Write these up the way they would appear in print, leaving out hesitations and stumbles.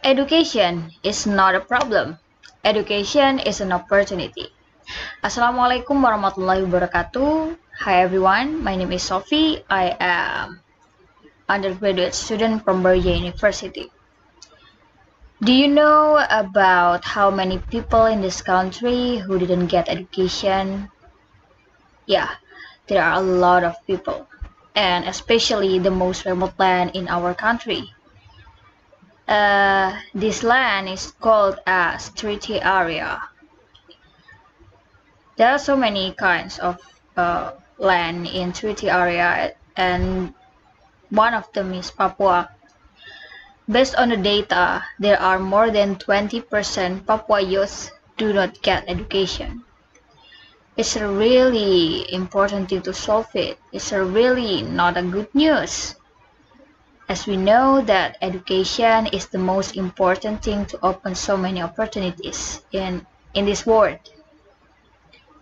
Education is not a problem. Education is an opportunity. Assalamualaikum warahmatullahi wabarakatuh. Hi everyone, my name is Sophie. I am undergraduate student from Berhak University. Do you know about how many people in this country who didn't get education? Yeah, there are a lot of people, and especially the most remote land in our country. This land is called as treaty area. There are so many kinds of land in treaty area, and one of them is Papua. Based on the data, there are more than 20% Papua youth do not get education. It's a really important thing to solve it. It's a really not a good news. As we know that education is the most important thing to open so many opportunities in this world.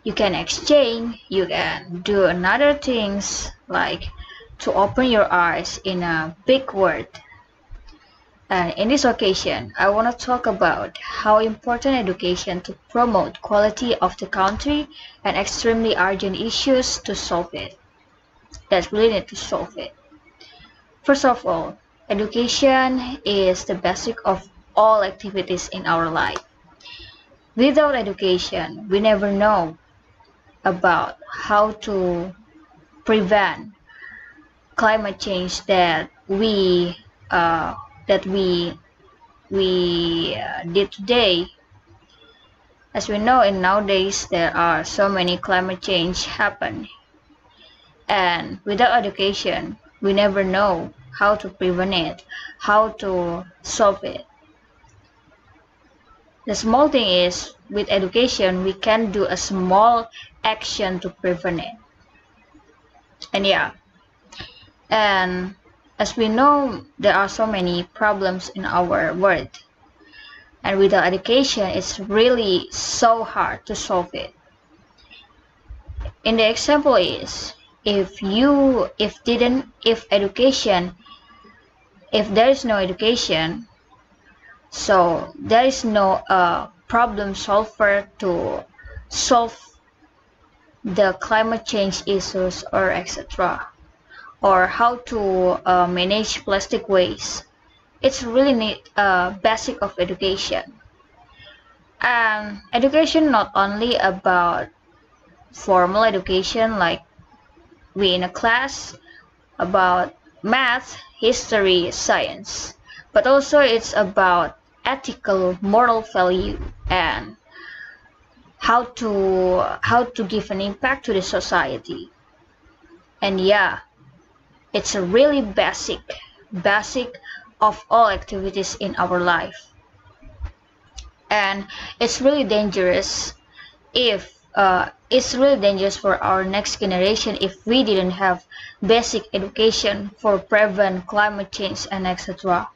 You can exchange, you can do another things like to open your eyes in a big world. And in this occasion, I want to talk about how important education to promote quality of the country and extremely urgent issues to solve it. That really need to solve it. First of all, education is the basic of all activities in our life. Without education, we never know about how to prevent climate change that we did today. As we know, in nowadays there are so many climate change happen, and without education we never know how to prevent it, how to solve it. The small thing is, with education we can do a small action to prevent it. And as we know, there are so many problems in our world, and without education it's really so hard to solve it. In the example is, if there is no education, so there is no problem solver to solve the climate change issues or etc., or how to manage plastic waste. It's really need basic of education. And education not only about formal education like we in a class about math, history, science, but also it's about ethical, moral value and how to give an impact to the society. And yeah, it's a really basic of all activities in our life. And it's really dangerous for our next generation if we didn't have basic education for prevent climate change and etc.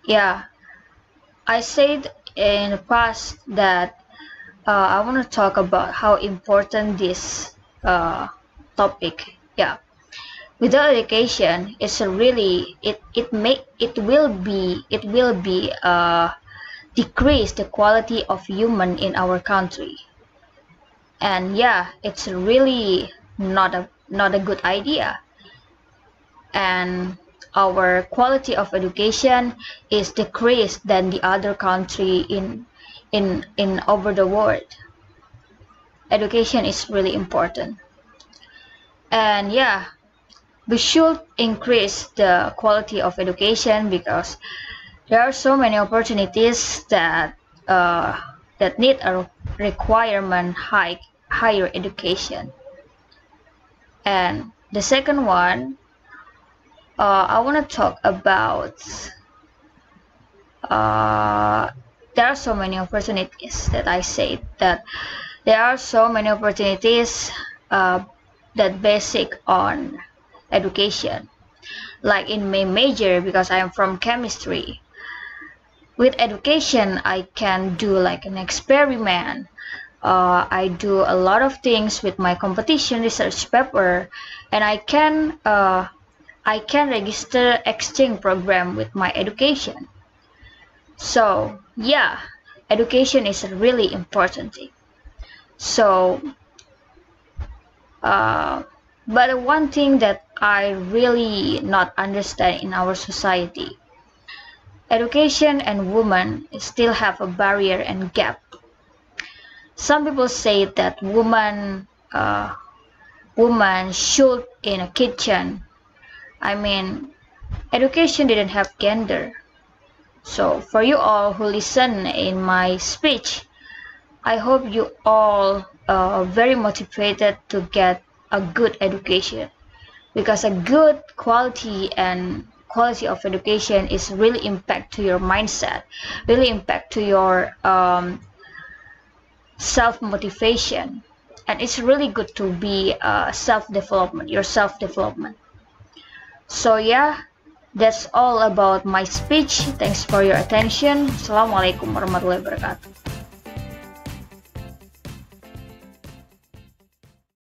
Yeah, I said in the past that I want to talk about how important this topic. Yeah, without education, it will be decrease the quality of human in our country. And yeah, it's really not a good idea. And our quality of education is decreased than the other country in over the world. Education is really important. And yeah, we should increase the quality of education because there are so many opportunities that need a requirement higher education. And the second one, I want to talk about there are so many opportunities that I say that there are so many opportunities that basic on education. Like in my major, because I am from chemistry, with education I can do like an experiment. I do a lot of things with my competition research paper, and I can I can register exchange program with my education. So yeah, education is a really important thing. So but one thing that I really not understand in our society, education and women still have a barrier and gap. Some people say that women should in a kitchen. I mean, education didn't have gender. So for you all who listen in my speech, I hope you all are very motivated to get a good education, because a good quality of education is really impact to your mindset, really impact to your self-motivation, and it's really good to be your self-development. So yeah, that's all about my speech. Thanks for your attention. Assalamualaikum warahmatullahi wabarakatuh.